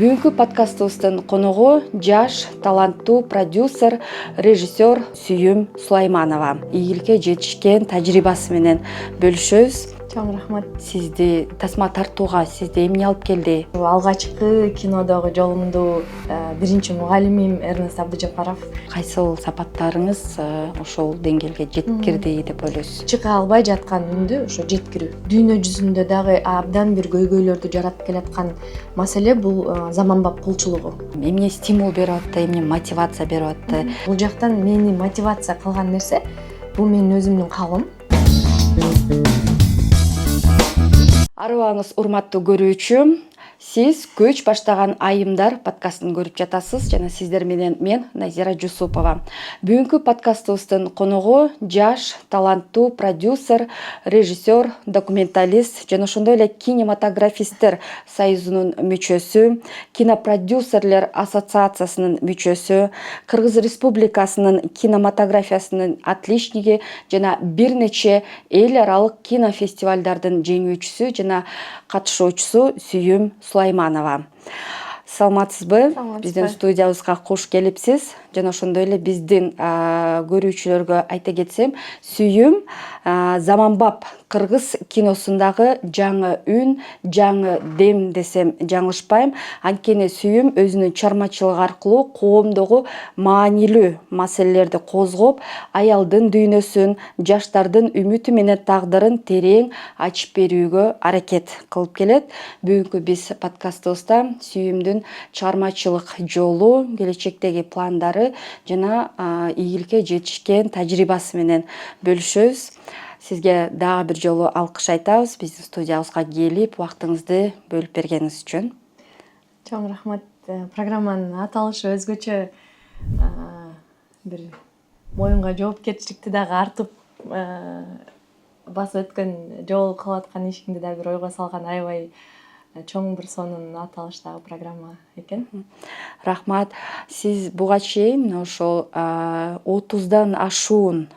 Бүгүнкү подкастыбыздын коногу жаш, таланттуу продюсер, режиссер Сүйүм Сулайманова. Ийгиликке жетишкен тажрыйбасы менен бөлүшөбүз. Чоң рахмат. Сизди тасма тартууга сизди эмне алып келди? Алгачкы кинодогу жолумду биринчи мугалимим Эрнест Абдыжапаров. Кайсыл сапаттарыңыз ошол деңгээлге жеткирди деп ойлойсуз? Чыга албай жаткан үндү ошо жеткирүү. Дүйнө жүзүндө дагы абдан бир көйгөйлөрдү жаратып келаткан маселе бул заманбап кулчулугу. Эмне стимул берип атты, эмне мотивация берип атты? Бул жактан мени мотивация кылган нерсе бул менин өзүмдүн калыбым. Арыбаңыз урматтуу көрүүчү, сиз Көч баштаган айымдар подкастын көрүп жатасыз жана сиздер менен мен Назира Жусупова. Бүгүнкү подкастыбыздын коногу жаш, таланттуу продюсер, режиссер, документалист жана ошондой эле кинематографисттер союзунун мүчөсү, кинопродюсерлер ассоциациясынын мүчөсү, Кыргыз Республикасынын кинематографиясынын отличниги жана бир нече эл аралык кинофестивалдардын жеңүүчүсү жана катышуучусу Сүйүм Сулайманова. Саламатсызбы? Биздин студиябызга куш келипсиз. Жана ошондой эле биздин көрүүчүлөргө айта кетсем, Сүйүм заманбап кыргыз киносундагы жаңы үн, жаңы дем десем жаңылышпайм. Анткени Сүйүм өзүнүн чыгармачылыгы аркылуу коомдогу маанилүү маселелерди козгоп, аялдын дүйнөсүн, жаштардын үмүтү менен тагдырын терең ачып берүүгө аракет кылып келет. Бүгүнкү биз подкастыбызда Сүйүмдүн чыгармачылык жолу, келечектеги пландары жана ийгиликке жетишкен тажрыйбасы менен бөлүшөбүз. Сизге дагы бир жолу алкыш айтабыз биздин студиябызга келип убактыңызды бөлүп бергениңиз үчүн. Чоң рахмат. Программанын аталышы өзгөчө бир моюнга жоопкерчиликти дагы артып басып өткөн жол кылып аткан ишиңди да бир ойго салган аябай чоң бир сонун аталыштагы программа экен. Рахмат. Сиз буга чейин ошол 30дан ашуун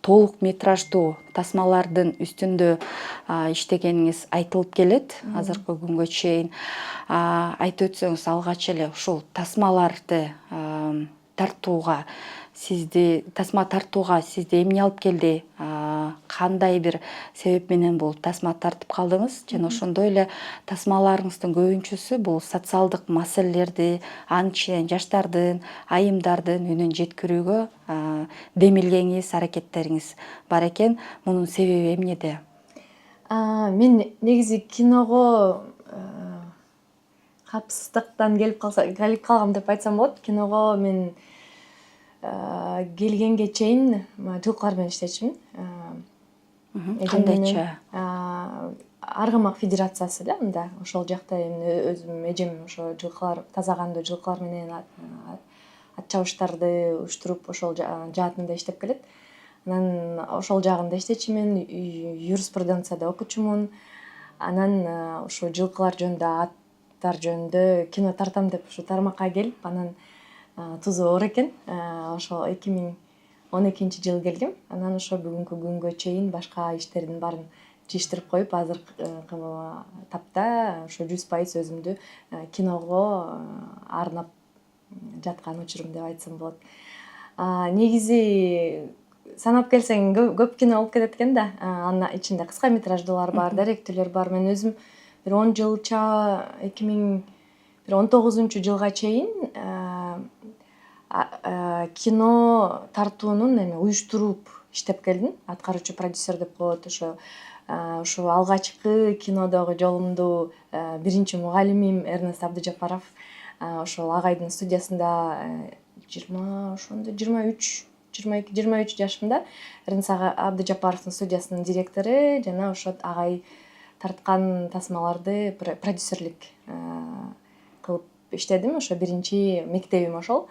толук метраждуу тасмалардын үстүндө иштегениңиз айтылып келет азыркы күнгө чейин. Айтып өтсөңүз алгач эле ушул тасмаларды тартууга сизди эмне алып келди? Кандай бир себеп менен бул тасма тартып калдыңыз? Жана ошондой эле тасмаларыңыздын көбүнчөсү бул социалдык маселелерди, анын ичинен жаштардын, айымдардын үнүн жеткирүүгө демилгеңиз, аракеттериңиз бар экен. Мунун себеби эмнеде? Мен негизи киного капсыздыктан келип калгам деп айтсам болот. Киного мен келгенге чейин жылкылар менен иштечүмүн. Кандайча? Аргамак федерациясы да мында. Ошол жакта өзүм эжем ошо жылкылар тазагандуу жылкылар менен ат чабыштарды уюштуруп ошол жаатында иштеп келет. Анан ошол жагында иштечүмүн, юриспруденцияда окучумун. Анан ошо жылкылар жөнүндө, аттар жөнүндө кино тартам деп ушу тармакка келип, анан тузу оор экен. Ошо 2012-жылы келгем. Анан ошо бүгүнкү күнгө чейин башка иштердин баарын чечтирип коюп, азыркы тапта ошо 100% өзүмдү киного арнап жаткан учурум деп айтсам болот. Негизи санап келсең көп кино болуп кетет экен да. Анын ичинде кыска метраждуулар бар, даректүүлөр бар. Мен өзүм бир 10 жылча 2019-жылга чейин кино тартуунун уюштуруп иштеп келдим. Аткаруучу продюсер деп коет. Ошо алгачкы кинодогу жолумду биринчи мугалимим Эрнест Абдыжапаров ошол агайдын студиясында 23 жашымда Эрнест Абдыжапаровдун студиясынын директору жана ошо агай тарткан тасмаларды продюсерлик кылып иштедим. Ошо биринчи мектебим ошол.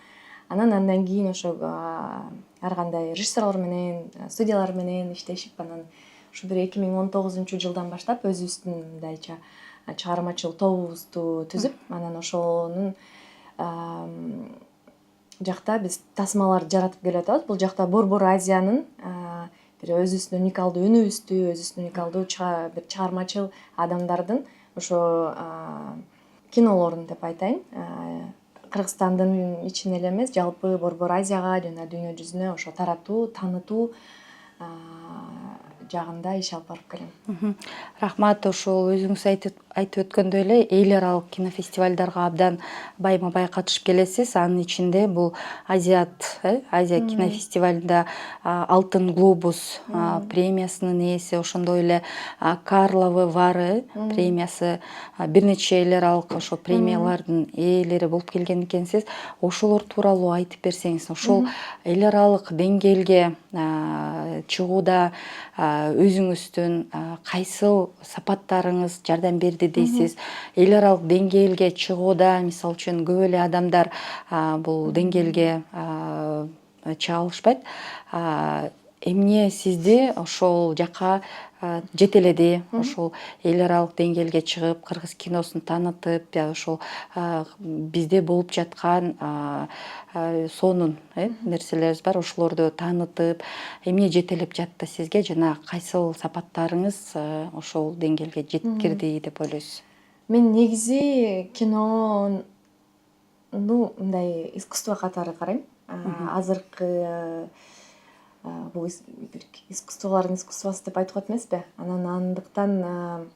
Андан кийин ошо ар кандай режиссерлор менен, студиялар менен иштешип, анан ушу бир 2019-жылдан баштап өзүбүздүн мындайча чыгармачыл тобубузду түзүп, анан ошонун жакта биз тасмаларды жаратып келе атабыз. Бул жакта Борбор Азиянын бир өзүбүздүн уникалдуу үнүбүздү, өзүбүздүн уникалдуу бир чыгармачыл адамдардын ошо кинолорун деп айтайын. Кыргызстандын ичине эле эмес, жалпы Борбор Азияга жана дүйнө жүзүнө ошо таратуу, таанытуу жагында иш алып барып келем. Рахмат, ошол өзүңүз айтып өткөндөй эле эл аралык кинофестивалдарга абдан байма-бай катышып келесиз. Анын ичинде бул Азия кинофестивалында Алтын глобус премиясынын ээси, ошондой эле Карловы Вары премиясы, бир нече эл аралык ошо премиялардын ээлери болуп келген экенсиз. Ошолор тууралуу айтып берсеңиз, ошол эл аралык деңгээлге чыгууда өзүңүздүн кайсыл сапаттарыңыз жардам берди дейсиз? Эл аралык деңгээлге чыгууда, мисалы үчүн, көп эле адамдар бул деңгээлге чыга алышпайт. Эмне сизди ошол жака жетеледи? Ошол эл аралык деңгээлге чыгып, кыргыз киносун таанытып, ошол бизде болуп жаткан сонун нерселерибиз бар, ошолорду таанытып, эмне жетелеп жатты сизге жана кайсыл сапаттарыңыз ошол деңгээлге жеткирди деп ойлойсуз? Мен негизи кинону мындай искусство катары карайм. Азыркы бул искусстволордун искусствосу деп айтып коет эмеспи? Андыктан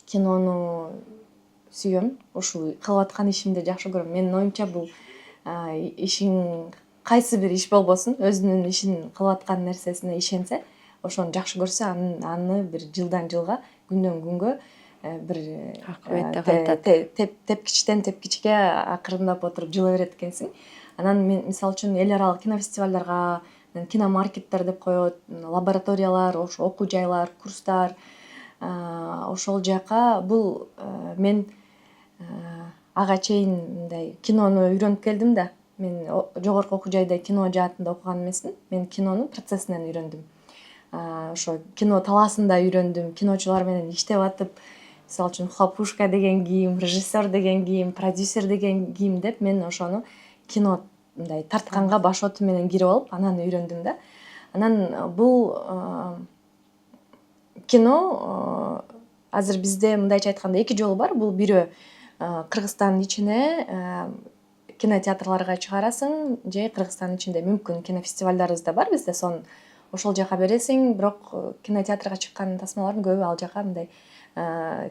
кинону сүйөм. Ушул кылып аткан ишимди жакшы көрөм. Менин оюмча бул ишиң кайсы бир иш болбосун, өзүнүн ишин кылып аткан нерсесине ишенсе, ошону жакшы көрсө, аны бир жылдан жылга, күндөн күнгө бир акыбетте кайтат. Тепкичтен тепкичке акырындап отуруп жыла берет экенсиң. Анан мен мисалы үчүн эл аралык кинофестивалдарга, киномаркеттер деп коет, лабораториялар, ошо окуу жайлар, курстар, ошол жака бул мен ага чейин мындай кинону үйрөнүп келдим да. Мен жогорку окуу жайда кино жаатында окуган эмесмин. Мен кинонун процессинен үйрөндүм. Ошо кино талаасында үйрөндүм. Киночулар менен иштеп атып, мисалы үчүн хлопушка деген ким, режиссер деген ким, продюсер деген ким деп мен ошону кино мындай тартканга баш оту менен кирип алып, анан үйрөндүм да. Анан бул кино азыр бизде мындайча айтканда эки жолу бар. Бул бирөө Кыргызстандын ичине кинотеатрларга чыгарасың, же Кыргызстандын ичинде мүмкүн кинофестивалдарыбыз да бар бизде, сонун ошол жака бересиң. Бирок кинотеатрга чыккан тасмалардын көбү ал жака мындай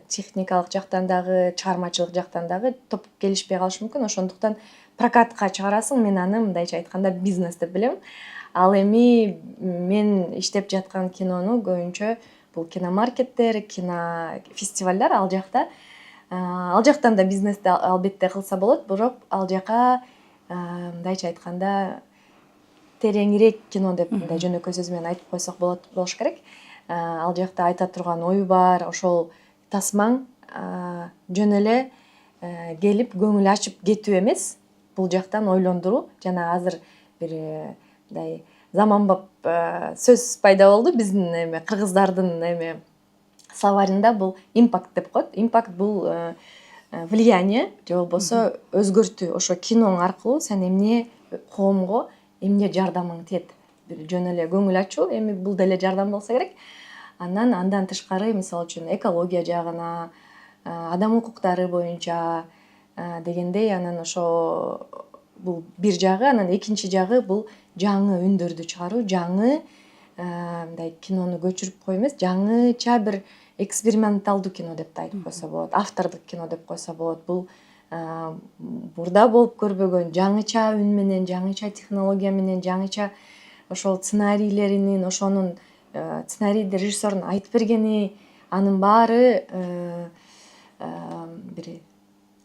техникалык жактан дагы, чыгармачылык жактан дагы топ келишпей калышы мүмкүн. Ошондуктан прокатка чыгарасың. Мен аны мындайча айтканда бизнес деп билем. Ал эми мен иштеп жаткан кинону көбүнчө бул киномаркеттер, кинофестивалдар, ал жактан да бизнести албетте кылса болот, бирок ал жака мындайча айтканда тереңирээк кино деп мындай жөнөкөй сөз менен айтып койсок болуш керек. Ал жакта айта турган ою бар, ошол тасмаң жөн эле келип көңүл ачып кетүү эмес, бул жактан ойлондуруу. Жана азыр бир мындай заманбап сөз пайда болду биздин эме кыргыздардын словарында, бул импакт деп коет. Импакт бул влияние же болбосо өзгөртүү. Ошо киноң аркылуу сен эмне коомго эмне жардамың тиет. Бир жөн эле көңүл ачуу, эми бул деле жардам болсо керек. Андан тышкары, мисалы үчүн, экология жагына, адам укуктары боюнча дегендей, анан ошо бул бир жагы, анан экинчи жагы бул жаңы үндөрдү чыгаруу, жаңы мындай кинону көчүрүп коюу эмес, жаңыча бир эксперименталдуу кино деп да айтып койсо болот, автордук кино деп койсо болот. Бул мурда болуп көрбөгөн жаңыча үн менен, жаңыча технология менен, жаңыча ошол сценарийлеринин, ошонун сценарийди режиссердун айтып бергени, анын баары бир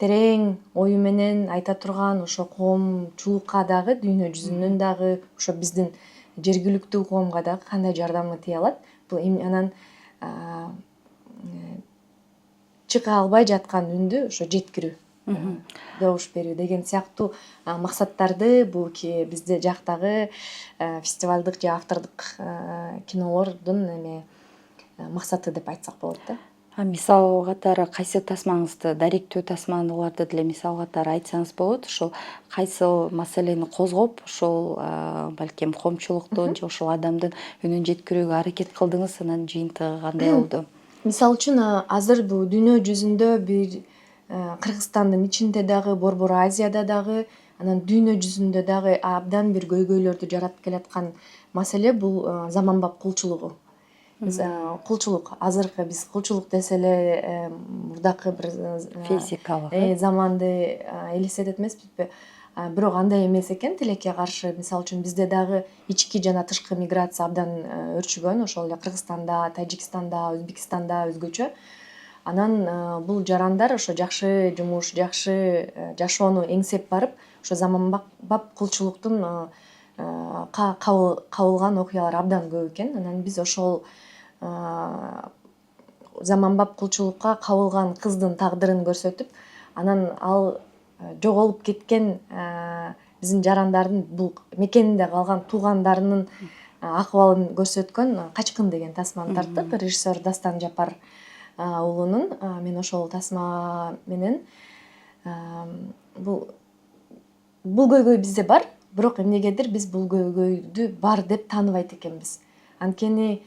терең ою менен айта турган, ошо коомчулукка дагы, дүйнө жүзүнүн дагы, ошо биздин жергиликтүү коомго дагы кандай жардамы тие алат. Бул анан чыга албай жаткан үндү ошо жеткирүү, добуш берүү деген сыяктуу максаттарды бул бизде жактагы фестивалдык же автордук кинолордун максаты деп айтсак болот да. Мисал катары кайсы тасмаңызды, даректүү тасмаларды деле мисал катары айтсаңыз болот. Ошол кайсыл маселени козгоп, ошол балким коомчулуктун же ошол адамдын үнүн жеткирүүгө аракет кылдыңыз, анан жыйынтыгы кандай болду? Мисалы үчүн азыр бул дүйнө жүзүндө бир Кыргызстандын ичинде дагы, Борбор Азияда дагы, анан дүйнө жүзүндө дагы абдан бир көйгөйлөрдү жаратып келаткан маселе бул заманбап кулчулугу. Биз кулчулук, азыркы биз кулчулук десе эле мурдакы бир Физикалык, заманды элестетет эмеспизби? Бирок андай эмес экен, тилекке каршы. Мисалы үчүн бизде дагы ички жана тышкы миграция абдан өрчүгөн, ошол эле Кыргызстанда, Тажикстанда, Өзбекстанда өзгөчө. Анан бул жарандар ошо жакшы жумуш, жакшы жашоону эңсеп барып, ошо заманбап кулчулуктун кабылган окуялар абдан көп экен. Анан биз ошол заманбап кулчулукка кабылган кыздын тагдырын көрсөтүп, анан ал жоголуп кеткен биздин жарандардын бул мекенинде калган туугандарынын акыбалын көрсөткөн Качкын деген тасманы тарттык. Режиссер Дастан Жапар уулунун. Мен ошол тасма менен бул көйгөй бизде бар, бирок эмнегедир биз бул көйгөйдү бар деп тааныбайт экенбиз. Анткени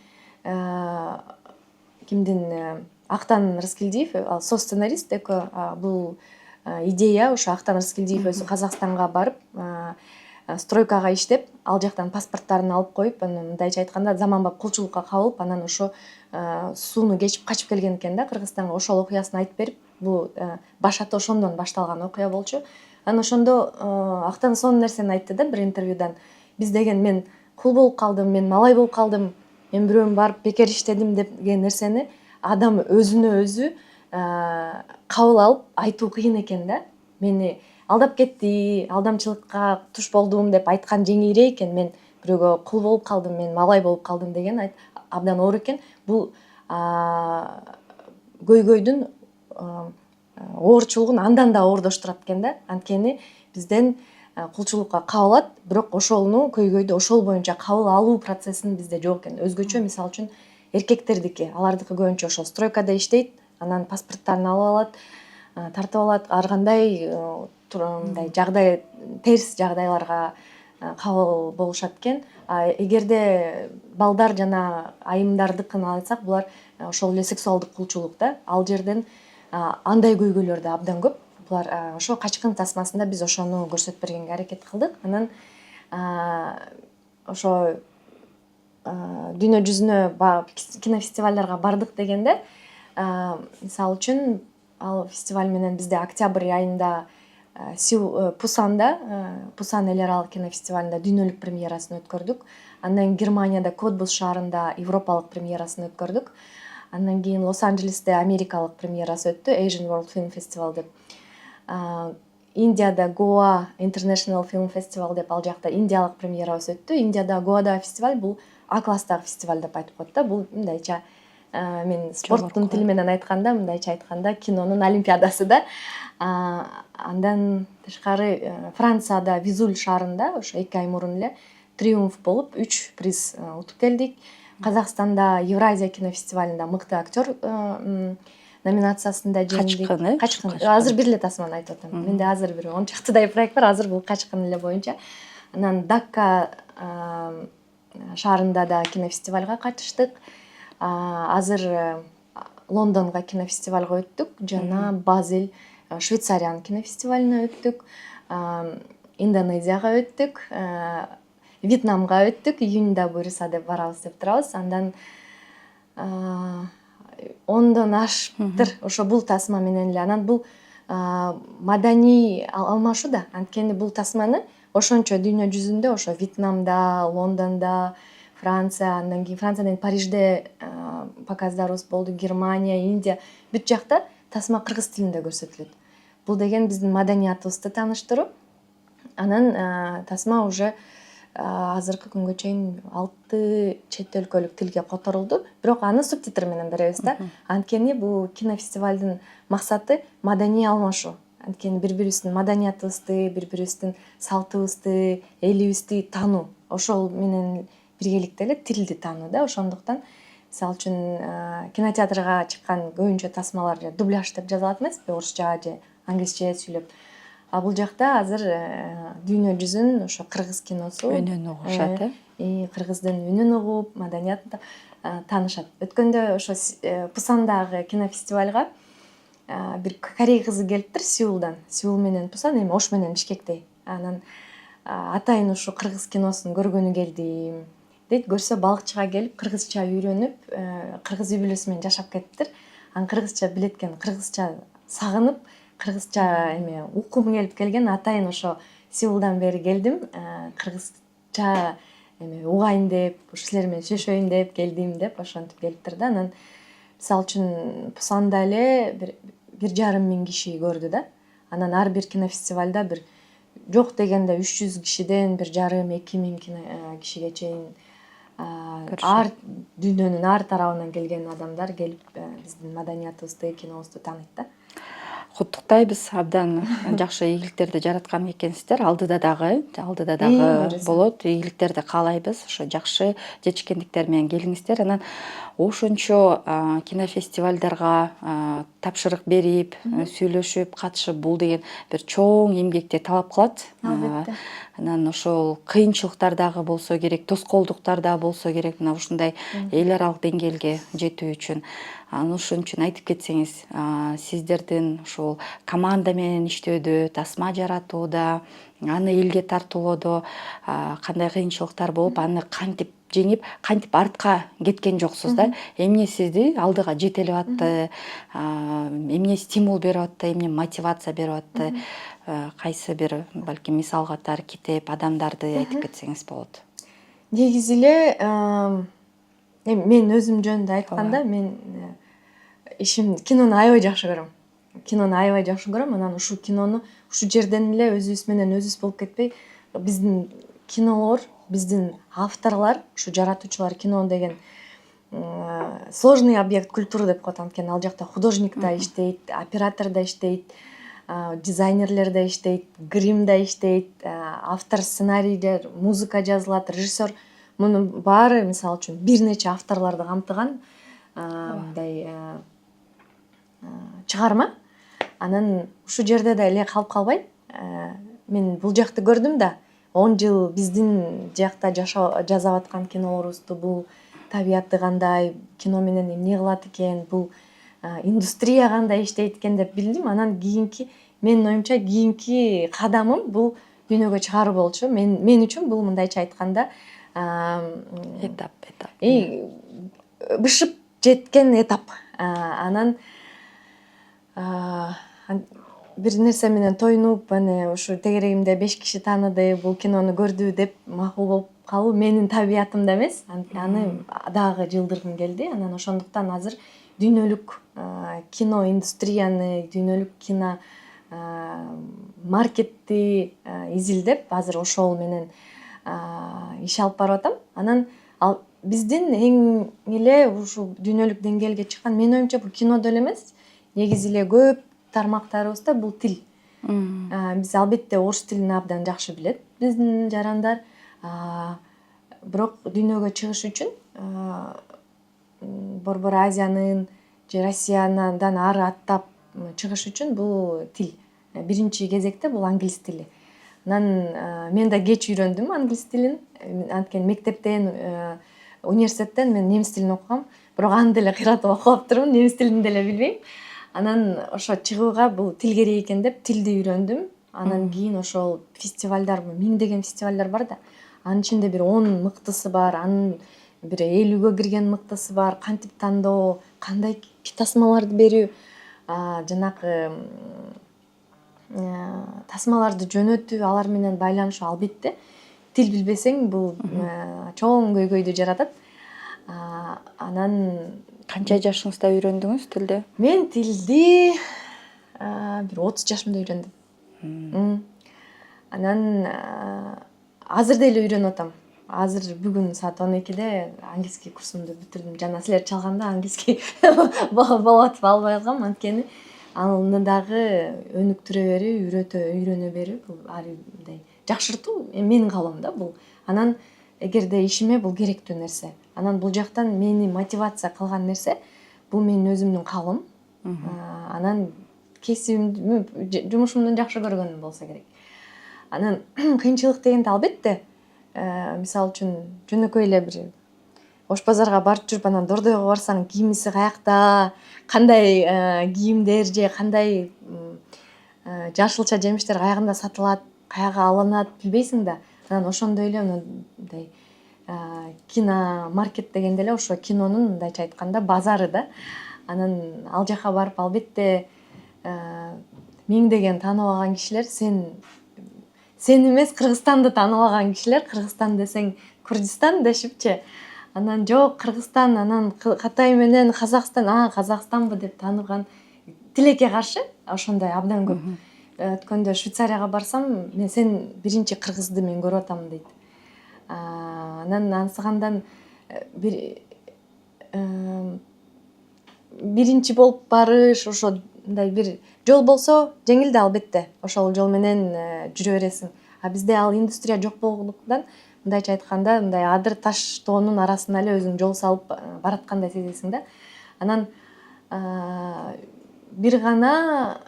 кимдин Актан Рыскелдиев, ал со-сценарист экөө, бул идея ошо Актан Рыскелдиев өзү Казакстанга барып, стройкага иштеп, ал жактан паспорттарын алып коюп, анан мындайча айтканда заманбап кулчулукка кабылып, анан ошо сууну кечип качып келген экен да Кыргызстанга. Ошол окуясын айтып берип, бул баш аты ошондон башталган окуя болчу. Анан ошондо Актан сонун нерсени айтты да бир интервьюдан. Биз деген мен кул болуп калдым, мен малай болуп калдым, мен бирөөнү барып бекер иштедим деген нерсени адам өзүнө өзү кабыл алып айтуу кыйын экен да. Мени алдап кетти, алдамчылыкка туш болдум деп айткан жеңилирээк экен. Мен бирөөгө кул болуп калдым, мен малай болуп калдым деген абдан оор экен. Бул көйгөйдүн оорчулугун андан да оордоштурат экен да. Анткени бизден кулчулукка кабылат, бирок ошону көйгөйдү ошол боюнча кабыл алуу процессин бизде жок экен. Өзгөчө мисалы үчүн эркектердики, алардыкы көбүнчө ошол стройкада иштейт, анан паспорттарын алып алат, тартып алат, ар кандай мындай жагдай, терс жагдайларга кабыл болушат экен. Эгерде балдар жана айымдардыкын алсак, булар ошол эле сексуалдык кулчулук да. Ал жерден андай көйгөйлөр да абдан көп. Булар ошо Качкын тасмасында биз ошону көрсөтүп бергенге аракет кылдык. Анан ошо дүйнө жүзүнө кинофестивалдарга бардык дегенде, мисалы үчүн ал фестиваль менен бизде октябрь айында Пусанда, Пусан эл аралык кинофестивалында дүйнөлүк премьерасын өткөрдүк. Андан Германияда Котбус шаарында европалык премьерасын өткөрдүк. Андан кийин Лос-Анджелесте америкалык премьерасы өттү, Asian World Film Festival деп. Индияда Goa International Film Festival деп, ал жакта индиялык премьерабыз өттү. Индияда Гоада фестиваль бул А класстагы фестиваль деп айтып коет да. Бул мындайча мен спорттун тили менен айтканда, мындайча айтканда кинонун олимпиадасы да. Андан тышкары Францияда Визуль шаарында ошо 2 ай мурун эле триумф болуп 3 приз утуп келдик. Казакстанда Евразия кинофестивалында мыкты актер номинациясында жеңдик. Качкын. Азыр бир эле тасманы айтып атам. Менде азыр бир 10 чактыдай проект бар, азыр бул Качкын эле боюнча. Анан Дакка шаарында да кинофестивалга катыштык. Азыр Лондонго кинофестивалга өттүк жана Базель Швейцариянын кинофестивалына өттүк. Индонезияга өттүк. Вьетнамга өттүк. Июнда буюрса деп барабыз деп турабыз. Андан 10дон ашыптыр ошо бул тасма менен эле. Анан бул маданий алмашуу да. Анткени бул тасманы ошончо дүйнө жүзүндө, ошо Вьетнамда, Лондонда, Франция, андан кийин Франциядан Парижде показдарыбыз болду, Германия, Индия, бүт жакта тасма кыргыз тилинде көрсөтүлөт. Бул деген биздин маданиятыбызды тааныштыруу. Анан тасма уже азыркы күнгө чейин 6 чет өлкөлүк тилге которулду, бирок аны субтитр менен беребиз да. Анткени бул кинофестивалдын максаты маданий алмашуу. Анткени бири-бирибиздин маданиятыбызды, бири-бирибиздин салтыбызды, элибизди таануу. Ошол менен биргеликте эле тилди таануу да. Ошондуктан мисалы үчүн кинотеатрга чыккан көбүнчө тасмалар дубляж деп жазылат эмеспи, орусча же англисче сүйлөп. А бул жакта азыр дүйнө жүзүн ошо кыргыз киносу өнүн угушат, кыргыздын үнүн угуп, маданиятын таанышат. Өткөндө ошо Пусандагы кинофестивалга бир корей кызы келиптир Сеулдан. Сеул менен Пусан, эми Ош менен Бишкектей. Анан атайын ушу кыргыз киносун көргөнү келдим дейт. Көрсө балыкчыга келип кыргызча үйрөнүп, кыргыз үй бүлөсү менен жашап кетиптир. Анан кыргызча билет экен, кыргызча сагынып, кыргызча эме уккум келип келген. Атайын ошо Сеулдан бери келдим, кыргызча эме угайын деп, ушу силер менен сүйлөшөйүн деп келдим деп ошентип келиптир да. Анан мисалы үчүн Пусанда эле 1,5 миң киши көрдү да. Анан ар бир кинофестивальда бир жок дегенде 300 кишиден 1,5-2 миң кишиге чейин ар дүйнөнүн ар тарабынан келген адамдар келип биздин маданиятыбызды, кинобузду тааныйт да. Куттуктайбыз, абдан жакшы ийгиликтерди жараткан экенсиздер. Алдыда дагы көрөсүң. болот. Ийгиликтерди каалайбыз. Ошо жакшы жетишкендиктер менен келиңиздер. Анан ошончо кинофестивалдарга тапшырык берип, сүйлөшүп, катышып, бул деген бир чоң эмгекти талап кылат. Албетте. Анан ошол кыйынчылыктар дагы болсо керек, тоскоолдуктар дагы болсо керек, мына ушундай эл аралык деңгээлге жетүү үчүн. Анан ошон үчүн айтып кетсеңиз, сиздердин ушул команда менен иштөөдө, тасма жаратууда, аны элге тартуулоодо кандай кыйынчылыктар болуп, аны кантип жеңип, кантип артка кеткен жоксуз да? Эмне сизди алдыга жетелеп атты, эмне стимул берип атты, эмне мотивация берип атты? Кайсы бир балким мисал катары китеп, адамдарды айтып кетсеңиз болот. Негизи эле эми мен өзүм жөнүндө айтканда, мен ишим кинону аябай жакшы көрөм. Анан ушул кинону ушул жерден эле өзүбүз менен өзүбүз болуп кетпей, биздин кинолор, биздин авторлор, ушу жаратуучулар, кино деген сложный объект культуры деп коет. Анткени ал жакта художник да иштейт, оператор да иштейт, дизайнерлер да иштейт, грим да иштейт, автор сценарийлер, музыка жазылат, режиссер. Мунун баары мисалы үчүн бир нече авторлорду камтыган мындай чыгарма. Анан ушул жерде да эле калып калбай, мен бул жакты көрдүм да, 10 жыл биздин жакта жасап аткан кинолорубузду, бул табияты кандай, кино менен эмне кылат экен, бул индустрия кандай иштейт экен деп билдим. Анан менин оюмча кийинки кадамым бул дүйнөгө чыгаруу болчу. Мен үчүн бул мындайча айтканда Этап. бышып жеткен этап. Анан бир нерсе менен тоюнуп, аны ушу тегерегимде 5 киши тааныды, бул кинону көрдү деп макул болуп калуу менин табиятымда эмес. Аны дагы жылдыргым келди. Анан ошондуктан азыр дүйнөлүк кино индустрияны, дүйнөлүк кино маркетти изилдеп, азыр ошол менен иш алып барып атам. Анан биздин эң эле ушул дүйнөлүк деңгээлге чыккан, менин оюмча, бул кинодо эле эмес, негизи эле көп тармактарыбызда бул тил. Биз албетте орус тилин абдан жакшы билет биздин жарандар, бирок дүйнөгө чыгыш үчүн Борбор Азиянын же Россиядан ары аттап чыгыш үчүн бул тил. Биринчи кезекте бул англис тили. Анан мен да кеч үйрөндүм англис тилин. Анткени мектептен, университеттен мен немис тилин окугам, бирок аны деле кыйратып окуп немис тилин деле билбейм. Анан ошо чыгууга бул тил керек экен деп тилди үйрөндүм. Анан кийин ошол фестивалдар, миңдеген фестивалдар бар да. Анын ичинде бир 10 мыктысы бар, анын бир 50-гө кирген мыктысы бар. Кантип тандоо, кандай тасмаларды берүү, жанагы тасмаларды жөнөтүү, алар менен байланышуу. Албетте тил билбесең бул чоң көйгөйдү жаратат. Анан Канча жашыңызда үйрөндүңүз тилди? Мен тилди бир 30 жашымда үйрөндүм. Анан азыр деле үйрөнүп атам. Азыр бүгүн саат 12-де английский курсумду бүтүрдүм. Жана силер чалганда английский болуп атып албай калгам, анткени аны дагы өнүктүрө берүү, үйрөнө берүү, бул ар мындай жакшыртуу менин каалоом да бул. Анан эгерде ишиме бул керектүү нерсе. Анан бул жактан мени мотивация кылган нерсе бул менин өзүмдүн каалоом. Анан кесибимди, жумушумду жакшы көргөнүм болсо керек. Анан кыйынчылык дегенде албетте, мисалы үчүн жөнөкөй эле бир Ош базарга барып жүрүп анан Дордойго барсаң кийимиси каякта, кандай кийимдер же кандай жашылча жемиштер каягында сатылат, каяга алынат билбейсиң да. Анан ошондой эле мындай киномаркет дегенде эле ошо кинонун мындайча айтканда базары да. Анан ал жака барып албетте миңдеген таанып алган кишилер сен эмес Кыргызстанды таанып алган кишилер, Кыргызстан десең Курдистан дешипчи. Анан жок Кыргызстан, анан Кытай менен Казакстан, Казакстанбы деп тааныган тилекке каршы ошондой абдан көп. Өткөндө Швейцарияга барсам, сен биринчи кыргызды мен көрүп атам дейт. Анан ансыгандан биринчи болуп барыш ошондой бир жол болсо жеңил да албетте. Ошол жол менен жүрө бересиң. Бизде ал индустрия жок болгондуктан мындайча айтканда мындай адыр таш тоонун арасына эле өзүң жол салып бараткандай сезесиң да. Анан бир гана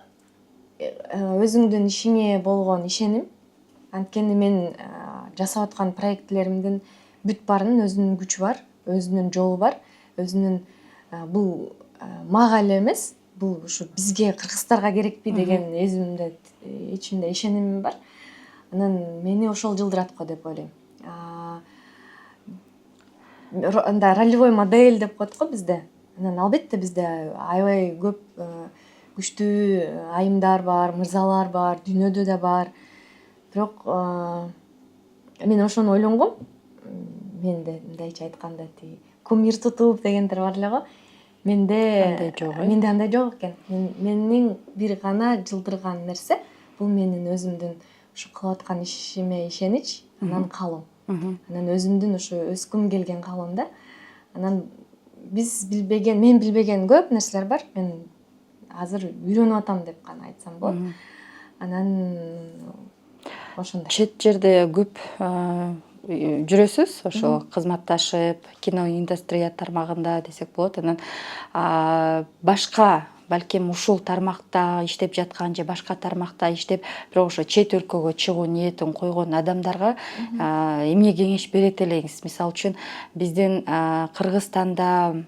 өзүңдүн ишиңе болгон ишеним, анткени мен жасап аткан проектлеримдин бүт баарынын өзүнүн күчү бар, өзүнүн жолу бар, өзүнүн бул мага эле эмес, бул ушу бизге кыргыздарга керекпи деген өзүмдө ичимде ишенимим бар. Анан мени ошол жылдырат го деп ойлойм. Андай ролевой модель деп коет го бизде. Анан албетте бизде аябай көп күчтүү айымдар бар, мырзалар бар, дүйнөдө да бар. Бирок мен ошону ойлонгом. Менде мындайча айтканда кумир тутуп дегендер бар эле го. Менде андай жок экен. Менин бир гана жылдырган нерсе бул менин өзүмдүн ушу кылып аткан ишиме ишенич, анан каалоом. Анан өзүмдүн ушу өскүм келген каалоом да. Анан мен билбеген көп нерселер бар. Мен азыр үйрөнүп атам деп гана айтсам болот. Анан ошондой. Чет жерде көп жүрөсүз, ошо кызматташып, кино индустрия тармагында десек болот. Анан башка балким ушул тармакта иштеп жаткан же башка тармакта иштеп, бирок ошо чет өлкөгө чыгуу ниетин койгон адамдарга эмне кеңеш берет элеңиз? Мисалы үчүн биздин Кыргызстанда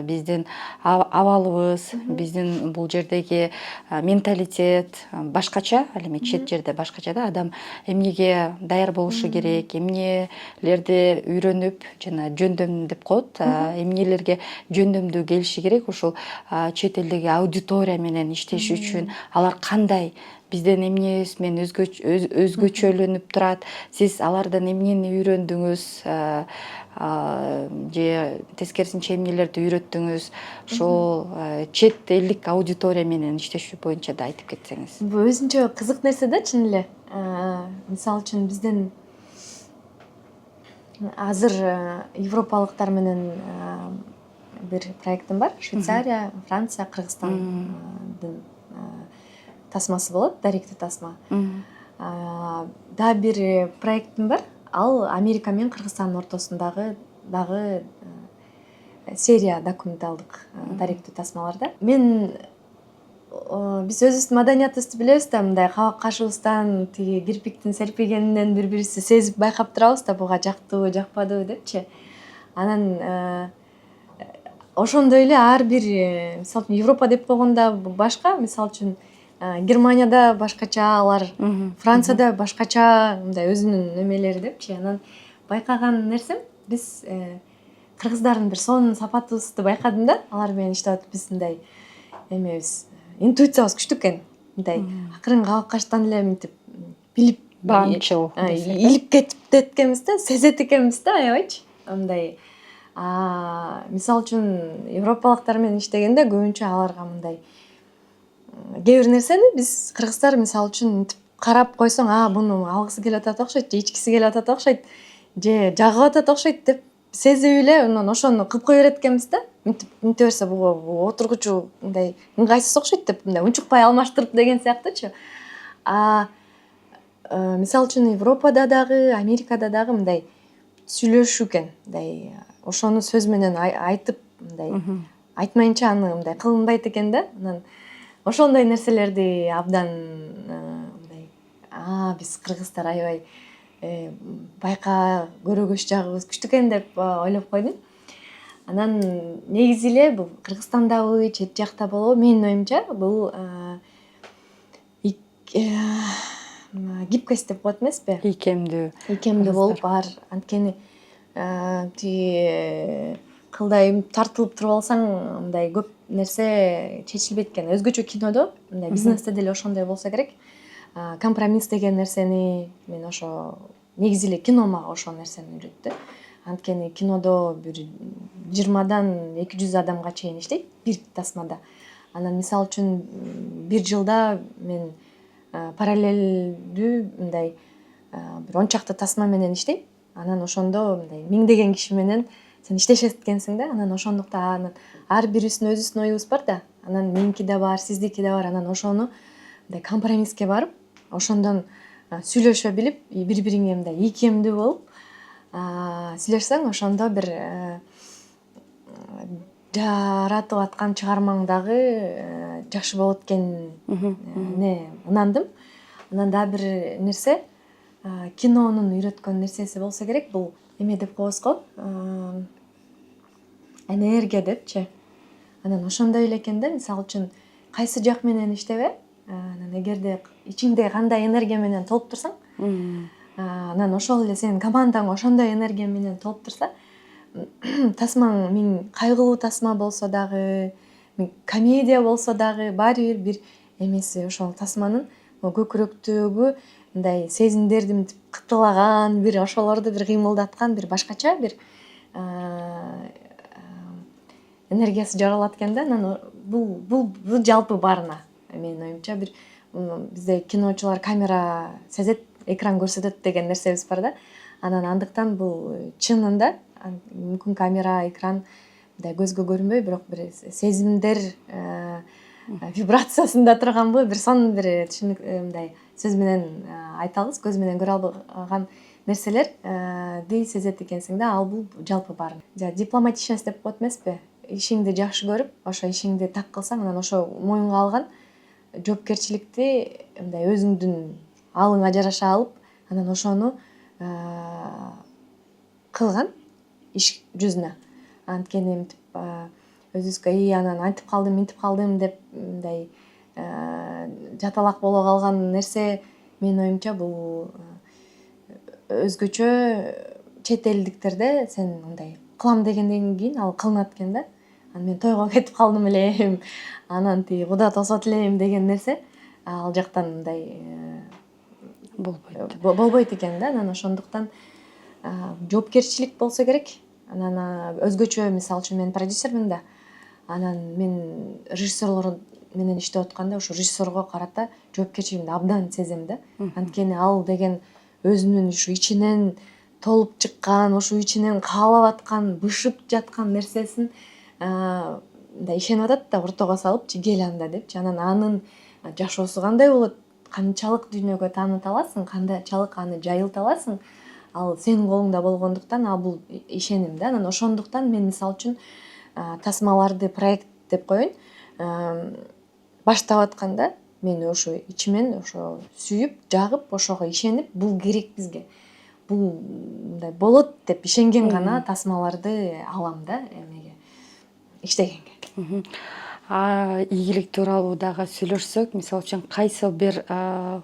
биздин абалыбыз, биздин бул жердеги менталитет башкача, ал эми чет жерде башкача да. Адам эмнеге даяр болушу керек, эмнелерди үйрөнүп, жана жөндөм деп коет, эмнелерге жөндөмдүү келиши керек ушул чет элдеги аудитория менен иштеш үчүн. Алар кандай, бизден эмне менен өзгөчөлөнүп турат? Сиз алардан эмнени үйрөндүңүз же тескерисинче эмнелерди үйрөттүңүз? Ошол чет элдик аудитория менен иштешүү боюнча да айтып кетсеңиз. Бул өзүнчө кызык нерсе да, чын эле. Мисалы үчүн бизден азыр европалыктар менен бир проектим бар. Швейцария, Франция, Кыргызстандын тасмасы болот, даректүү тасма. Дагы бир проектим бар. Ал Америка менен Кыргызстандын ортосундагы дагы серия документалдык даректүү тасмаларда. Биз өзүбүздүн маданиятыбызды билебиз да, мындай кабак кашыбыздан, тиги кирпиктин серпилгенинен бири-бирибизди сезип байкап турабыз да, буга жактыбы, жакпадыбы депчи. Анан ошондой эле ар бир, мисалы үчүн Европа деп койгондо башка, мисалы үчүн Германияда башкача, алар Францияда башкача, мындай өзүнүн немелери депчи. Анан байкаган нерсем, биз кыргыздардын бир сонун сапатыбызды байкадым да. Алар менен иштеп атып биз мындай эмебиз, интуициябыз күчтүү экен. Мындай акырын кабак каштан эле мынтип билип, баамчыл илип кетип эткенбиз да, сезет экенбиз да, аябайчы. Мындай мисалы үчүн европалыктар менен иштегенде көбүнчө аларга мындай кээ бир нерсени биз кыргыздар мисалы үчүн мынтип карап койсоң, буну алгысы келип атат окшойт, же ичкиси келип атат окшойт, же жагып атат окшойт деп сезип эле анан ошону кылып кое берет экенбиз да. Мынтип берсе бул отургучу мындай ыңгайсыз окшойт деп, мындай унчукпай алмаштырып деген сыяктуучу. Мисалы үчүн Европада дагы, Америкада дагы мындай сүйлөшүү экен. Мындай ошону сөз менен айтып, мындай айтмайынча аны мындай кылынбайт экен да. Анан ошондой нерселерди абдан мындай биз кыргыздар аябай байка көрөгөч жагыбыз күчтүү экен деп ойлоп койдум. Анан негизи эле бул Кыргызстандабы, чет жакта болобу, менин оюмча бул гибкость деп коет эмеспи? Ийкемдүү болуп анткени тиги кылдай тартылып туруп алсаң мындай көп нерсе чечилбейт экен. Өзгөчө кинодо, мындай бизнесте деле ошондой болсо керек. Компромисс деген нерсени мен ошо негизи эле кино мага ошол нерсени үйрөттү. Анткени кинодо бир 20-дан 200 адамга чейин иштейт бир тасмада. Анан мисалы үчүн бир жылда мен параллелдүү мындай бир 10 чакты тасма менен иштейм. Анан ошондо мындай миңдеген киши менен сен иштешет экенсиң да. Анан ошондуктан ар бирибиздин өзүбүздүн оюбуз бар да. Анан меники да бар, сиздики да бар. Анан ошону мындай компромисске барып, ошондон сүйлөшө билип, бири-бириңе мындай ийкемдүү болуп сүйлөшсөң, ошондо бир жаратып аткан чыгармаң дагы жакшы болот экенине ынандым. Анан дагы бир нерсе, кинонун үйрөткөн нерсеси болсо керек, бул эме деп коебуз го, энергия депчи. Анан ошондой эле экен да, мисалы үчүн кайсы жак менен иштебе, анан эгерде ичиңде кандай энергия менен толуп турсаң, анан ошол эле сенин командаң ошондой энергия менен толуп турса, тасмаң миң кайгылуу тасма болсо дагы, комедия болсо дагы баары бир эмеси ошол тасманын көкүрөктөгү мындай сезимдерди мынтип кытылаган, бир ошолорду бир кыймылдаткан, бир башкача бир энергиясы жаралат экен да. Анан бул жалпы баарына менин оюмча бир бизде киночулар камера сезет, экран көрсөтөт деген нерсебиз бар да. Анан андыктан бул чынында мүмкүн камера, экран мындай көзгө көрүнбөй, бирок бир сезимдер вибрациясында турганбы, бир сонун бир мындай сөз менен айтабыз, көз менен көрө албаган нерселерди сезет экенсиң да. Ал бул жалпы бар. Дипломатичность деп коет эмеспи? Ишиңди жакшы көрүп, ошо ишиңди так кылсаң, анан ошо моюнга алган жоопкерчиликти мындай өзүңдүн алыңа жараша алып, анан ошону кылган иш жүзүнө. Анткени мынтип өзүбүзгө анан антип калдым, минтип калдым деп мындай жаталак боло калган нерсе менин оюмча бул өзгөчө чет элдиктерде сен мындай кылам дегенден кийин ал кылынат экен да. Анан мен тойго кетип калдым элем, анан тиги куда тосот элем деген нерсе ал жактан мындай болбойт экен да. Анан ошондуктан жоопкерчилик болсо керек. Анан өзгөчө мисалы үчүн мен продюсермин да. Анан мен режиссерлор менен иштеп атканда ошо режиссерго карата жоопкерчилигимди абдан сезем да. Анткени ал деген өзүнүн ушу ичинен толуп чыккан, ошо ичинен каалап аткан, бышып жаткан нерсесин мындай ишенип атат да, ортого салыпчы, кел анда депчи. Анан анын жашоосу кандай болот, канчалык дүйнөгө таанып аласың, канчалык аны жайылта аласың, ал сенин колуңда болгондуктан ал бул ишеним да. Анан ошондуктан мен мисалы үчүн тасмаларды проект деп коеюн, баштап атканда мен ошо ичимен ошо сүйүп, жагып, ошого ишенип, бул керек бизге, бул мындай болот деп ишенген гана тасмаларды алам да эмеге, иштегенге. Ийгилик тууралуу дагы сүйлөшсөк, мисалы үчүн кайсыл бир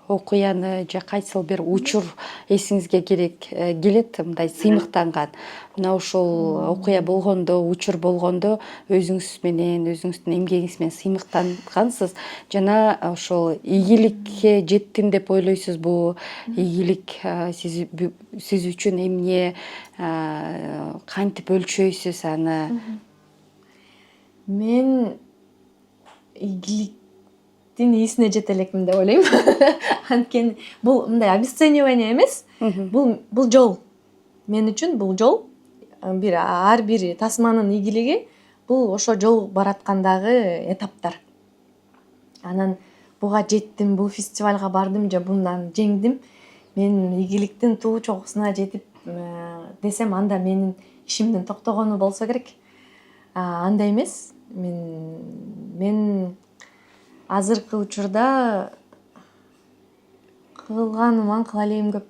окуяны же кайсыл бир учур эсиңизге келет, мындай сыймыктанган. Мына ушул окуя болгондо, учур болгондо өзүңүз менен, өзүңүздүн эмгегиңиз менен сыймыктангансыз жана ошол ийгиликке жеттим деп ойлойсузбу? Ийгилик сиз үчүн эмне, кантип өлчөйсүз аны? Мен ийгиликтин ээсине жете элекмин деп ойлойм. Анткени бул мындай обесценивание эмес, бул жол. Мен үчүн бул жол. Ар бир тасманын ийгилиги бул ошо жол бараткандагы этаптар. Анан буга жеттим, бул фестивалга бардым же bundan жеңдим, мен ийгиликтин туу чокусуна жетип десем, анда менин ишимдин токтогону болсо керек. Андай эмес. Мен азыркы учурда кылганыман кыла элем көп,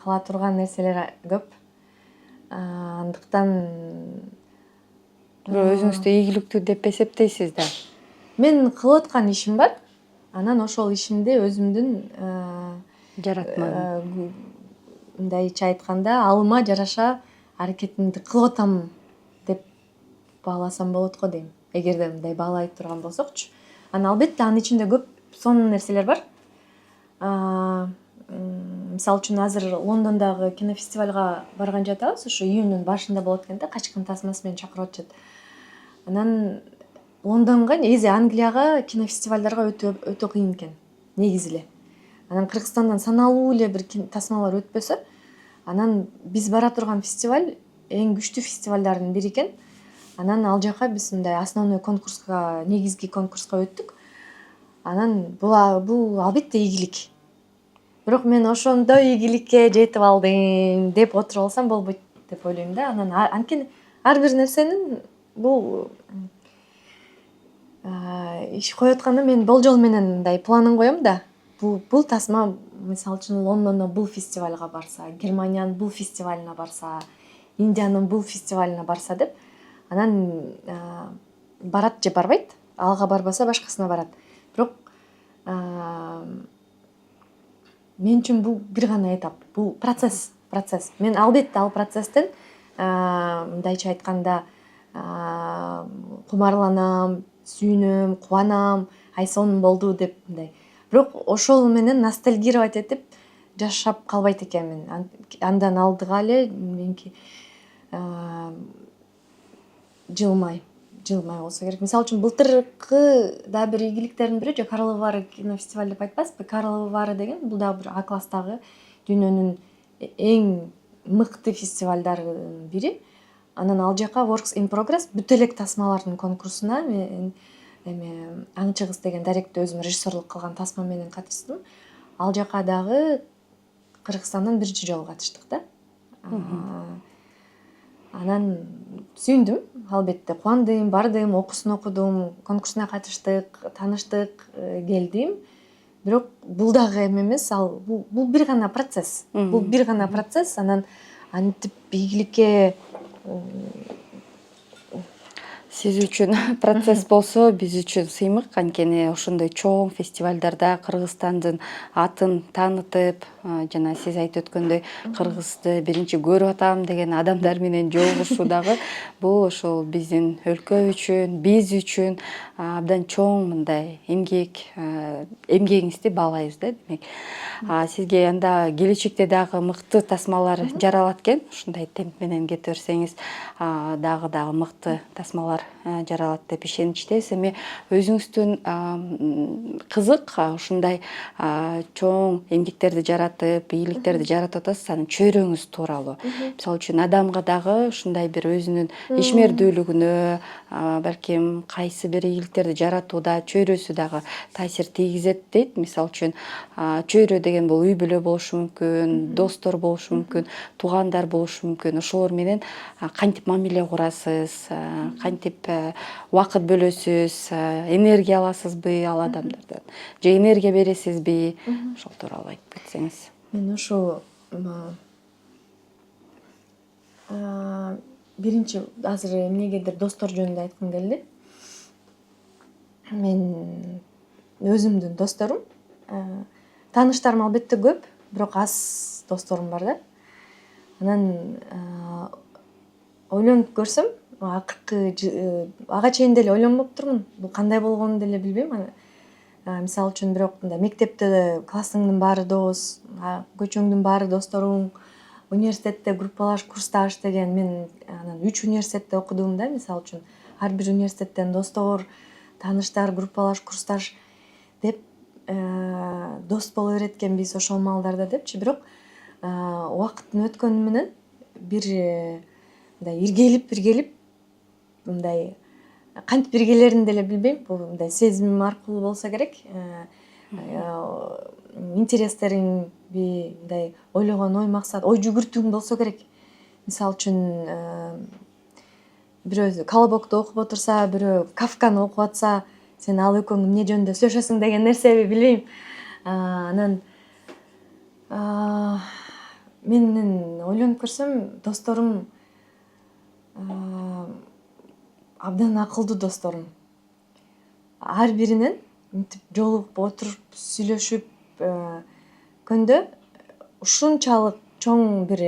кыла турган нерселер көп. Андыктан өзүңүздү ийгиликтүү деп эсептейсиз да? Мен кылып аткан ишим бар. Анан ошол ишимди өзүмдүн Жаратмам. мындайча айтканда алыма жараша аракетимди кылып атам деп бааласам болот го дейм. Эгерде мындай баалай турган болсокчу. Анан албетте анын ичинде көп сонун нерселер бар. Мисалы үчүн азыр Лондондогу кинофестивалга барган жатабыз. Ушу июндун башында болот экен да, Качкын тасмасы менен чакырып атышат. Анан Лондонго негизи Англияга кинофестивалдарга өтө кыйын экен, негизи эле. Анан Кыргызстандан саналуу эле бир тасмалар өтпөсө, анан биз бара турган фестиваль эң күчтүү фестивалдардын бири экен. Анан ал жака биз мындай основной конкурска, негизги конкурска өттүк. Анан бул албетте ийгилик. Бирок мен ошондой ийгиликке жетип алдым деп отуруп алсам болбойт деп ойлойм да. Анан анткени ар бир нерсенин бул иш коюп атканда мен болжол менен мындай планын коем да. Бул тасма мисалы үчүн Лондондон бул фестивалга барса, Германиянын бул фестивалына барса, Индиянын бул фестивалына барса деп, анан барат же барбайт. Ага барбаса башкасына барат. Бирок мен үчүн бул бир гана этап, бул процесс. Мен албетте ал процесстен мындайча айтканда кумарланам, сүйүнөм, кубанам, ай сонун болду деп мындай. Бирок ошол менен ностальгировать этип жашап калбайт экенмин. Андан алдыга эле меники жылмай болсо керек. Мисалы үчүн былтыркы дагы бир ийгиликтердин бири, же Карловы Вары кинофестиваль деп айтпайсызбы? Карловы Вары деген бул дагы бир А класстагы дүйнөнүн эң мыкты фестивалдардын бири. Анан ал жака Works in Progress бүт элек тасмалардын конкурсуна мен Аңы чыгыс деген даректи өзүм режиссерлук кылган тасма менен катыштым. Ал жака дагы Кыргызстандан биринчи жолу катыштык да. Анан сүйүндүм, албетте кубандым, бардым, окуусун окудум, конкурсуна катыштык, тааныштык, келдим. Бирок бул дагы эме эмес, бул бир гана процесс. Бул бир гана процесс, анан антип ийгиликке Сиз үчүн процесс болсо, биз үчүн сыймык. Анткени ошондой чоң фестивалдарда Кыргызстандын атын таанытып, жана сиз айтып өткөндөй кыргызды биринчи көрүп атам деген адамдар менен жолугушуу дагы бул ошол биздин өлкө үчүн, биз үчүн абдан чоң мындай эмгегиңизди баалайбыз да, демек. Сизге анда келечекте дагы мыкты тасмалар жаралат экен. Ушундай темп менен кете берсеңиз, дагы мыкты тасмалар жаралат деп ишеничтебиз. Эми өзүңүздүн кызык ушундай чоң эмгектерди жаратып, ийгиликтерди жаратып атасыз, анын чөйрөңүз тууралуу. Мисалы үчүн адамга дагы ушундай бир өзүнүн ишмердүүлүгүнө, балким кайсы бир ийгиликтерди жаратууда чөйрөсү дагы таасир тийгизет дейт. Мисалы үчүн чөйрө деген бул үй бүлө болушу мүмкүн, достор болушу мүмкүн, туугандар болушу мүмкүн. Ошолор менен кантип мамиле курасыз, кантип убакыт бөлөсүз, энергия аласызбы ал адамдардан, же энергия бересизби? Ошол тууралуу айтып кетсеңиз. Мен ушу биринчи азыр эмнегедир достор жөнүндө айткым келди. Мен өзүмдүн досторум, тааныштарым албетте көп, бирок аз досторум бар да. Анан ойлонуп көрсөм, ага чейин деле ойлонбоптурмун. Бул кандай болгонун деле билбейм. Мисалы үчүн бирок мындай мектепте классыңдын баары дос, көчөңдүн баары досторуң, университетте группалаш, курсташ деген, мен анан 3 университетте окудум да, мисалы үчүн. Ар бир университеттен достор, тааныштар, группалаш, курсташ деп дос боло берет экенбиз ошол маалдарда депчи. Бирок убакыттын өткөнү менен бир мындай иргелип мындай кантип иргелерин деле билбейм. Бул мындай сезим аркылуу болсо керек. Интерестериңби, мындай ойлогон ой максат, ой жүгүртүүң болсо керек. Мисалы үчүн бирөө Колобокту окуп отурса, бирөө Кафканы окуп атса, сен ал экөөң эмне жөнүндө сүйлөшөсүң деген нерсеби билбейм. Анан менин ойлонуп көрсөм, досторум абдан акылдуу досторум. Ар биринен мынтип жолугуп отуруп сүйлөшүп көндө ушунчалык чоң бир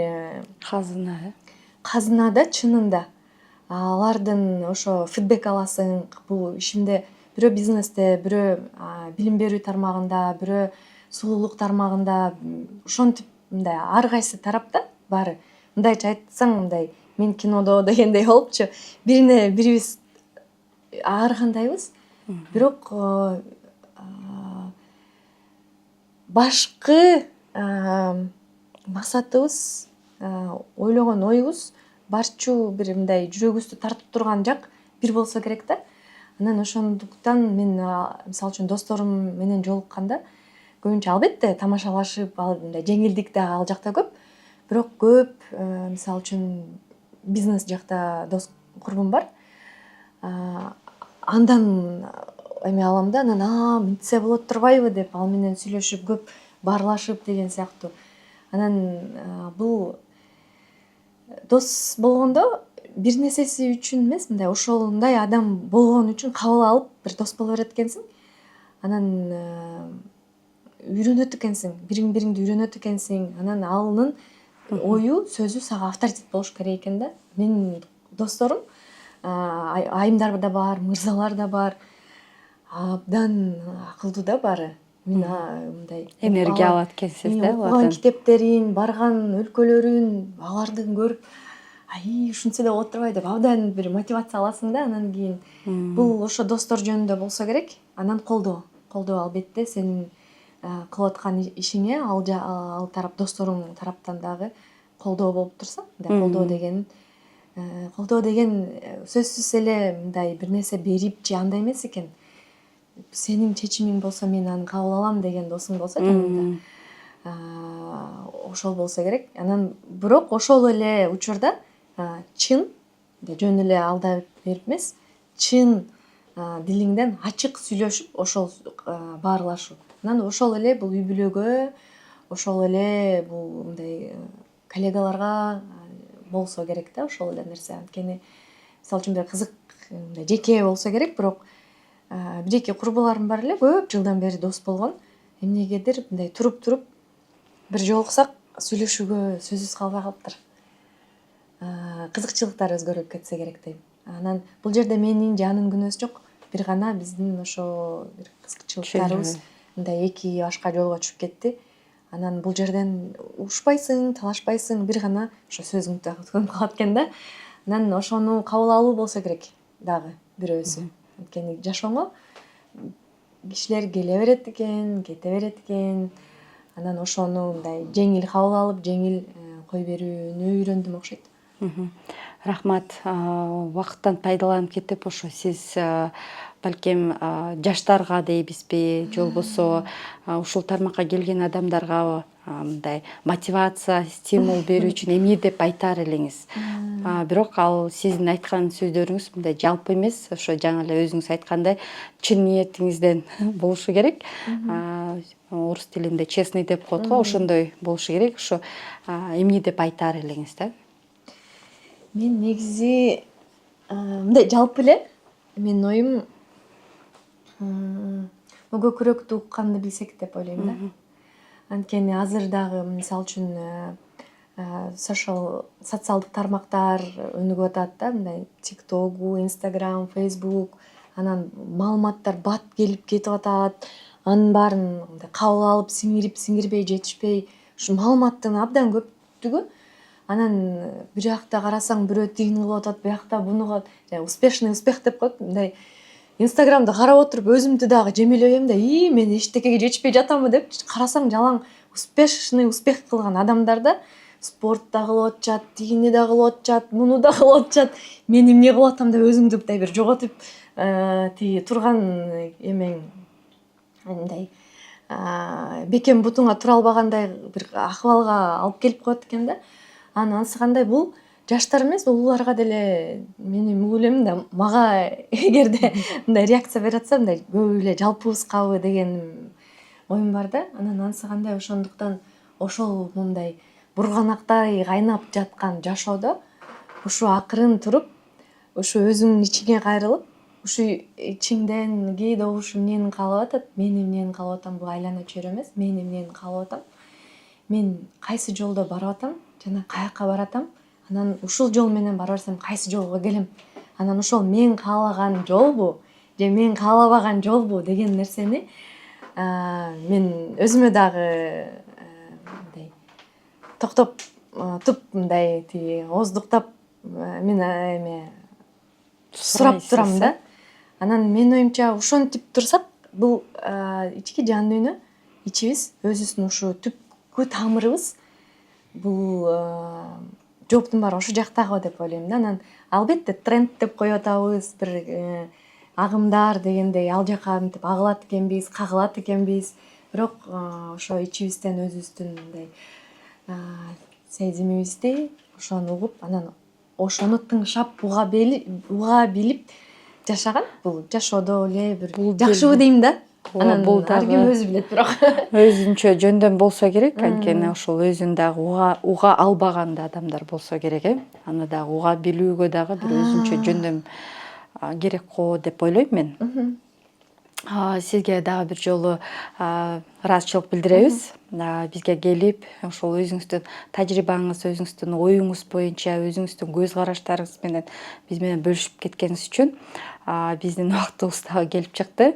казына. казына чынында. Алардын ошо фидбек аласың. Бул ишимде бирөө бизнесте, бирөө билим берүү тармагында, бирөө сулуулук тармагында, ошентип мындай ар кайсы тарапта баары. Мындайча айтсаң, мындай мен кинодо дегендей болупчу. Бирине бирибиз ар кандайбыз, бирок башкы максатыбыз, ойлогон оюбуз, барчу бир мындай жүрөгүбүздү тартып турган жак бир болсо керек да. Анан ошондуктан мен мисалы үчүн досторум менен жолукканда көбүнчө албетте тамашалашып, ал мындай жеңилдик да ал жакта көп. Бирок көп мисалы үчүн бизнес жакта дос курбум бар. Андан эме алам да, анан мынтсе болот турбайбы деп ал менен сүйлөшүп, көп баарлашып деген сыяктуу. Анан бул дос болгондо бир нерсеси үчүн эмес, мындай ошондой адам болгон үчүн кабыл алып бир дос боло берет экенсиң. Анан үйрөнөт экенсиң, бириң бириңди үйрөнөт экенсиң. Анан алынын ою, сөзү сага авторитет болуш керек экен да. Менин досторум айымдар да бар, мырзалар да бар. Абдан акылдуу да баары. Мен мындай Энергия алат экенсиз да окуган алардан. китептерин, барган өлкөлөрүн, алардын көрүп, ушинтсе да болот турбайбы деп абдан бир мотивация аласың да. Анан кийин бул ошо достор жөнүндө болсо керек. Анан колдоо албетте сенин кылып аткан ишиңе ал тарап досторуң тараптан дагы колдоо болуп турса, мындай колдоо деген сөзсүз эле мындай бир нерсе берип же андай эмес экен. Сенин чечимиң болсо мен аны кабыл алам деген досуң болсо жаныңда. Ошол болсо керек. Анан бирок ошол эле учурда чын, жөн эле алдап берип эмес, чын дилиңден ачык сүйлөшүп, ошол баарлашуу. Анан ошол эле бул үй бүлөгө, ошол эле бул мындай коллегаларга болсо керек да, ошол эле нерсе. Анткени мисалы үчүн бир кызык мындай жеке болсо керек, бирок бир-эки курбуларым бар эле, көп жылдан бери дос болгон. Эмнегедир мындай туруп бир жолуксак сүйлөшүүгө сөзүбүз калбай калыптыр. Кызыкчылыктар өзгөрүп кетсе керек дейм. Анан бул жерде менин же анын күнөөсү жок. Бир гана биздин ошо бир кызыкчылыктарыбыз мындай эки башка жолго түшүп кетти. Анан бул жерден ушпайсың, талашпайсың, бир гана ошо сөзүң төнүп калат экен да. Анан ошону кабыл алуу болсо керек дагы бирөөсү. Анткени жашооңо кишилер келе берет экен, кете берет экен. Анан ошону мындай жеңил кабыл алып, жеңил кой берүүнү үйрөндүм окшойт. Рахмат. Убакыттан пайдаланып кетип, ошо сиз балким жаштарга дейбизби, же болбосо ушул тармакка келген адамдарга мындай мотивация, стимул берүү үчүн эмне деп айтар элеңиз? Бирок ал сиздин айткан сөздөрүңүз мындай жалпы эмес, ошо жаңы эле өзүңүз айткандай чын ниетиңизден болушу керек. Орус тилинде честный деп коет го, ошондой болушу керек. Ошо эмне деп айтар элеңиз да? Мен негизи мындай жалпы эле менин оюм көкүрөктү укканды билсек деп ойлойм да. Анткени азыр дагы мисалы үчүн социалдык тармактар өнүгүп атат да, мындай TikTok, Instagram, Facebook, анан маалыматтар бат келип кетип атат. Анын баарын мындай кабыл алып, сиңирбей, жетишпей, ушу маалыматтын абдан көптүгү. Анан бир жакта карасаң бирөө тигини кылып атат, биякта буну кылат. Успешный успех деп коет. Мындай Инстаграмды карап отуруп өзүмдү дагы жемелебейм да, мен эчтекеге жетишпей жатамбы деп карасаң жалаң успешный успех кылган адамдар да спорт да кылып атышат, тигини да кылып атышат, муну да кылып атышат. Мен эмне кылып атам деп өзүңдү мындай бир жоготуп тиги турган эмең мындай бекем бутуңа тура албагандай бир акыбалга алып келип коет экен да. Анысы кандай, бул жаштар эмес, улууларга деле мен ойлойм да, мага эгерде мындай реакция берип атса, мындай көп эле жалпыбызгабы деген оюм бар да. Анан анысы кандай, ошондуктан ошол мындай бурганактай кайнап жаткан жашоодо ушу акырын туруп ушу өзүңдүн ичиңе кайрылып, ушу ичиңден кээде ушу эмнени каалап атат, мен эмнени каалап атам, бул айлана чөйрө эмес, мен эмнени каалап атам, мен кайсы жолдо барып атам жана каяка баратам, анан ушул жол менен бара берсем кайсы жолго келем, анан ошол мен каалаган жолбу же мен каалабаган жолбу деген нерсени мен өзүмө дагы мындай токтоп туп мындай тиги ооздуктап мен эме сурап турам да. Анан менин оюмча ушинтип турсак, бул ички жан дүйнө, ичибиз, өзүбүздүн ушу түпкү тамырыбыз бул жооптун баары ошол жактагы деп ойлойм да. Анан албетте тренд деп коюп атабыз, бир агымдар дегендей ал жака мынтип агылат экенбиз, кагылат экенбиз. Бирок ошо ичибизден өзүбүздүн мындай сезимибизди ошону угуп, анан ошону тыңшап уга билип жашаган бул жашоодо эле бир жакшыбы дейм да. Анан бул ар ким өзү билет бирок. өзүнчө жөндөм болсо керек, анткени ошол өзүн дагы уга албаган да адамдар болсо керек, аны дагы уга билүүгө дагы бир өзүнчө жөндөм керек го деп ойлойм мен. Сизге дагы бир жолу ыраазычылык билдиребиз. Бизге келип, ошол өзүңүздүн тажрыйбаңыз, өзүңүздүн оюңуз боюнча, өзүңүздүн көз караштарыңыз менен биз менен бөлүшүп кеткениңиз үчүн биздин убактыбыз дагы келип чыкты.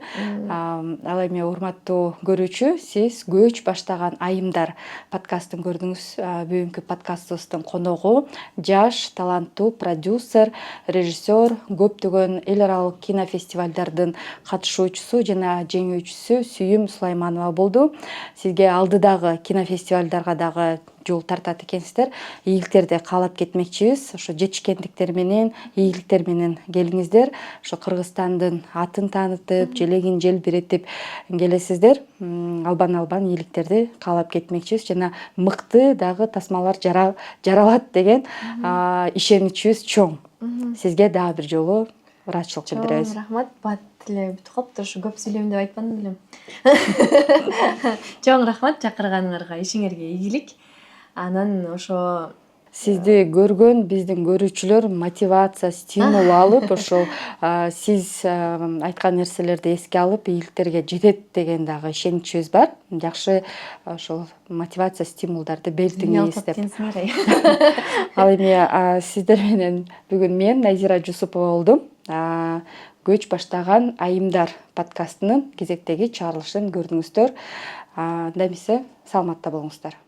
Ал эми урматтуу көрүүчү, сиз Көч баштаган айымдар подкастын көрдүңүз. Бүгүнкү подкастыбыздын коногу жаш, таланттуу продюсер, режиссер, көптөгөн эл аралык кинофестивалдардын катышуучусу жана жеңүүчүсү Сүйүм Сулайманова болду. Сизге алдыдагы кинофестивалдарга дагы жол тартат экенсиздер. Ийгиликтерди каалап кетмекчибиз. Ошо жетишкендиктер менен, ийгиликтер менен келиңиздер. Ошо Кыргызстандын атын таанытып, желегин желбиретип келесиздер. Албан ийгиликтерди каалап кетмекчибиз жана мыкты дагы тасмалар жаралат деген ишеничибиз чоң. Сизге дагы бир жолу ыраазычылык билдиребиз. Рахмат. Бат эле бүтүп калыптыр, ушу көп сүйлөйм деп айтпадым белем. Чоң рахмат чакырганыңарга, ишиңерге ийгилик. Анан ошо Сизди көргөн биздин көрүүчүлөр мотивация, стимул алып, ошол сиз айткан нерселерди эске алып, ийгиликтерге жетет деген дагы ишеничибиз бар. Жакшы ошол мотивация, стимулдарды бердиңиз деп. Ал эми сиздер менен бүгүн мен Назира Жусупова болдум. Көч баштаган айымдар подкастынын кезектеги чыгарылышын көрдүңүздөр. Анда эмесе саламатта болуңуздар.